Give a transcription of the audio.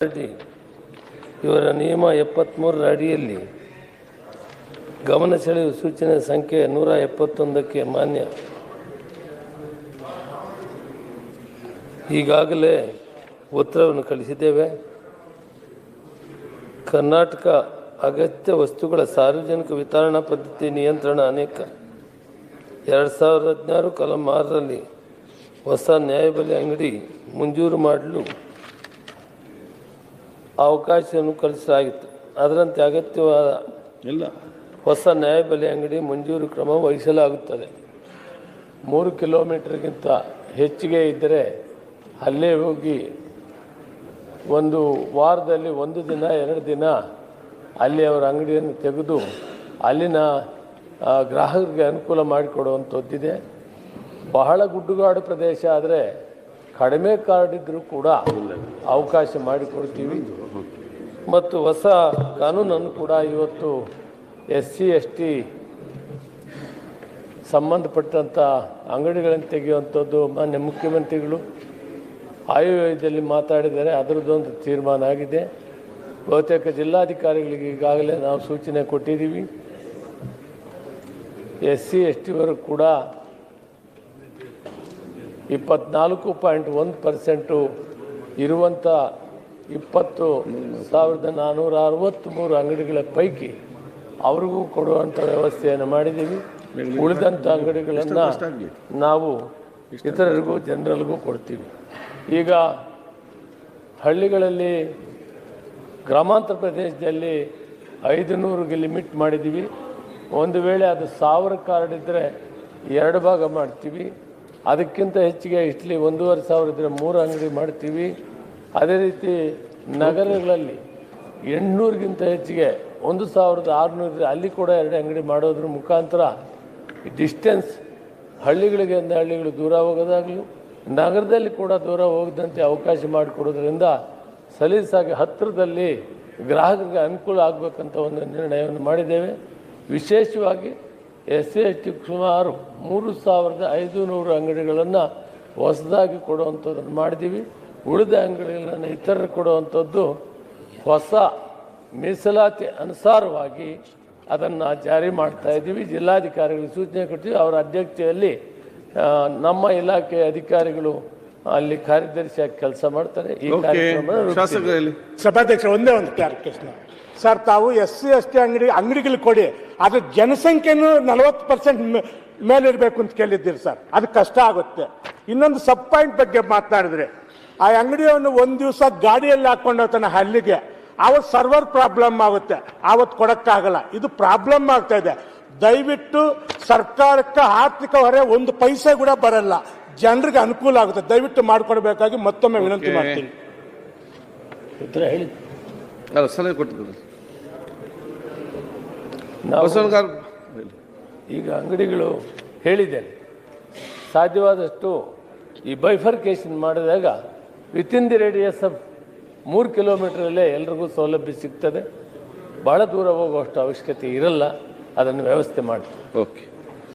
ಇವರ ನಿಯಮ 73ರ ಅಡಿಯಲ್ಲಿ ಗಮನ ಸೆಳೆಯುವ ಸೂಚನೆ ಸಂಖ್ಯೆ 171ಕ್ಕೆ ಮಾನ್ಯ. ಈಗಾಗಲೇ ಉತ್ತರವನ್ನು ಕಳಿಸಿದ್ದೇವೆ. ಕರ್ನಾಟಕ ಅಗತ್ಯ ವಸ್ತುಗಳ ಸಾರ್ವಜನಿಕ ವಿತರಣಾ ಪದ್ಧತಿ ನಿಯಂತ್ರಣ ಅನೇಕ 2016 ಕಲಂ 6ರಲ್ಲಿ ಹೊಸ ನ್ಯಾಯಬೆಲೆ ಅಂಗಡಿ ಮಂಜೂರು ಮಾಡಲು ಅವಕಾಶವನ್ನು ಕಲ್ಪಿಸಲಾಗಿತ್ತು. ಅದರಂತೆ ಅಗತ್ಯವಾದ ಹೊಸ ನ್ಯಾಯಬೆಲೆ ಅಂಗಡಿ ಮಂಜೂರು ಕ್ರಮ ವಹಿಸಲಾಗುತ್ತದೆ. 3 ಕಿಲೋಮೀಟರ್ಗಿಂತ ಹೆಚ್ಚಿಗೆ ಇದ್ದರೆ ಅಲ್ಲೇ ಹೋಗಿ ಒಂದು ವಾರದಲ್ಲಿ 1 ದಿನ 2 ದಿನ ಅಲ್ಲಿ ಅವರ ಅಂಗಡಿಯನ್ನು ತೆಗೆದು ಅಲ್ಲಿನ ಗ್ರಾಹಕರಿಗೆ ಅನುಕೂಲ ಮಾಡಿಕೊಡುವಂಥದ್ದಿದೆ. ಬಹಳ ಗುಡ್ಡುಗಾಡು ಪ್ರದೇಶ ಆದರೆ ಕಡಿಮೆ ಕಾರ್ಡ್ ಇದ್ದರೂ ಕೂಡ ಅವಕಾಶ ಮಾಡಿಕೊಡ್ತೀವಿ. ಮತ್ತು ಹೊಸ ಕಾನೂನನ್ನು ಕೂಡ ಇವತ್ತು SC ST ಸಂಬಂಧಪಟ್ಟಂಥ ಅಂಗಡಿಗಳನ್ನು ತೆಗೆಯುವಂಥದ್ದು ಮಾನ್ಯ ಮುಖ್ಯಮಂತ್ರಿಗಳು ಆಯವ್ಯಯದಲ್ಲಿ ಮಾತಾಡಿದರೆ ಅದರದ್ದೊಂದು ತೀರ್ಮಾನ ಆಗಿದೆ. ಬಹುತೇಕ ಜಿಲ್ಲಾಧಿಕಾರಿಗಳಿಗೆ ಈಗಾಗಲೇ ನಾವು ಸೂಚನೆ ಕೊಟ್ಟಿದ್ದೀವಿ. SC ST ವರೆಗೂ ಕೂಡ 24.1% ಇರುವಂಥ 20,463 ಅಂಗಡಿಗಳ ಪೈಕಿ ಅವ್ರಿಗೂ ಕೊಡುವಂಥ ವ್ಯವಸ್ಥೆಯನ್ನು ಮಾಡಿದ್ದೀವಿ. ಉಳಿದಂಥ ಅಂಗಡಿಗಳನ್ನು ನಾವು ಇತರರಿಗೂ ಜನರಲ್ಗೂ ಕೊಡ್ತೀವಿ. ಈಗ ಹಳ್ಳಿಗಳಲ್ಲಿ ಗ್ರಾಮಾಂತರ ಪ್ರದೇಶದಲ್ಲಿ 500ಗೆ ಲಿಮಿಟ್ ಮಾಡಿದ್ದೀವಿ. ಒಂದು ವೇಳೆ ಅದು 1000 ಕಾರ್ಡ್ ಇದ್ದರೆ 2 ಭಾಗ ಮಾಡ್ತೀವಿ. ಅದಕ್ಕಿಂತ ಹೆಚ್ಚಿಗೆ ಇಟ್ಲಿ 1,500 ಇದ್ದರೆ 3 ಅಂಗಡಿ ಮಾಡ್ತೀವಿ. ಅದೇ ರೀತಿ ನಗರಗಳಲ್ಲಿ 800ಗಿಂತ ಹೆಚ್ಚಿಗೆ 1,600 ಇದ್ದರೆ ಅಲ್ಲಿ ಕೂಡ 2 ಅಂಗಡಿ ಮಾಡೋದ್ರ ಮುಖಾಂತರ ಡಿಸ್ಟೆನ್ಸ್ ಹಳ್ಳಿಗಳಿಗೆ ಹಳ್ಳಿಗಳು ದೂರ ಹೋಗೋದಾಗಲಿ ನಗರದಲ್ಲಿ ಕೂಡ ದೂರ ಹೋಗದಂತೆ ಅವಕಾಶ ಮಾಡಿಕೊಡೋದ್ರಿಂದ ಸಲೀಸಾಗಿ ಹತ್ತಿರದಲ್ಲಿ ಗ್ರಾಹಕರಿಗೆ ಅನುಕೂಲ ಆಗಬೇಕಂತ ಒಂದು ನಿರ್ಣಯವನ್ನು ಮಾಡಿದ್ದೇವೆ. ವಿಶೇಷವಾಗಿ SC ST ಸುಮಾರು 3,500 ಅಂಗಡಿಗಳನ್ನು ಹೊಸದಾಗಿ ಕೊಡುವಂಥದ್ದನ್ನು ಮಾಡಿದ್ದೀವಿ. ಉಳಿದ ಅಂಗಡಿಗಳನ್ನು ಇತರರು ಕೊಡುವಂಥದ್ದು ಹೊಸ ಮೀಸಲಾತಿ ಅನುಸಾರವಾಗಿ ಅದನ್ನು ಜಾರಿ ಮಾಡ್ತಾ ಇದ್ದೀವಿ. ಜಿಲ್ಲಾಧಿಕಾರಿಗಳಿಗೆ ಸೂಚನೆ ಕೊಡ್ತೀವಿ. ಅವರ ಅಧ್ಯಕ್ಷತೆಯಲ್ಲಿ ನಮ್ಮ ಇಲಾಖೆಯ ಅಧಿಕಾರಿಗಳು ಅಲ್ಲಿ ಕಾರ್ಯದರ್ಶಿಯಾಗಿ ಕೆಲಸ ಮಾಡ್ತಾರೆ. ಈ ಕಾರ್ಯಕ್ರಮ ಸಭಾಧ್ಯಕ್ಷ ಒಂದೇ ಒಂದು ಕ್ಲಾರಿಫಿಕೇಶನ್ ಸರ್, ತಾವು SC ST ಅಂಗಡಿಗಳು ಕೊಡಿ, ಅದ್ರ ಜನಸಂಖ್ಯೆನೂ 40% ಮೇಲಿರಬೇಕು ಅಂತ ಕೇಳಿದ್ದೀರಿ ಸರ್. ಅದು ಕಷ್ಟ ಆಗುತ್ತೆ. ಇನ್ನೊಂದು ಸಬ್ ಪಾಯಿಂಟ್ ಬಗ್ಗೆ ಮಾತನಾಡಿದ್ರೆ, ಆ ಅಂಗಡಿಯನ್ನು ಒಂದು ದಿವಸ ಗಾಡಿಯಲ್ಲಿ ಹಾಕೊಂಡು ಹೋಗ್ತಾನೆ ಹಳ್ಳಿಗೆ, ಆವತ್ತು ಸರ್ವರ್ ಪ್ರಾಬ್ಲಮ್ ಆಗುತ್ತೆ, ಆವತ್ತು ಕೊಡೋಕ್ಕಾಗಲ್ಲ. ಇದು ಪ್ರಾಬ್ಲಮ್ ಆಗ್ತಾ ಇದೆ. ದಯವಿಟ್ಟು ಸರ್ಕಾರಕ್ಕೆ ಆರ್ಥಿಕ ಹೊರೆ 1 ಪೈಸೆ ಕೂಡ ಬರಲ್ಲ, ಜನರಿಗೆ ಅನುಕೂಲ ಆಗುತ್ತೆ. ದಯವಿಟ್ಟು ಮಾಡಿಕೊಡ್ಬೇಕಾಗಿ ಮತ್ತೊಮ್ಮೆ ವಿನಂತಿ ಮಾಡ್ತೀನಿ. ಉತ್ತರ ಹೇಳಿ ಸಲಹೆ ಕೊಟ್ಟಿದ್ದಾರೆ. ಈಗ ಅಂಗಡಿಗಳು ಹೇಳಿದ್ದೇನೆ, ಸಾಧ್ಯವಾದಷ್ಟು ಈ ಬೈಫರ್ಕೇಶನ್ ಮಾಡಿದಾಗ ವಿತಿನ್ ದಿ ರೇಡಿಯಸ್ ಆಫ್ 3 ಕಿಲೋಮೀಟರಲ್ಲೇ ಎಲ್ರಿಗೂ ಸೌಲಭ್ಯ ಸಿಗ್ತದೆ. ಭಾಳ ದೂರ ಹೋಗುವಷ್ಟು ಅವಶ್ಯಕತೆ ಇರಲ್ಲ. ಅದನ್ನು ವ್ಯವಸ್ಥೆ ಮಾಡ್ತೀವಿ. ಓಕೆ.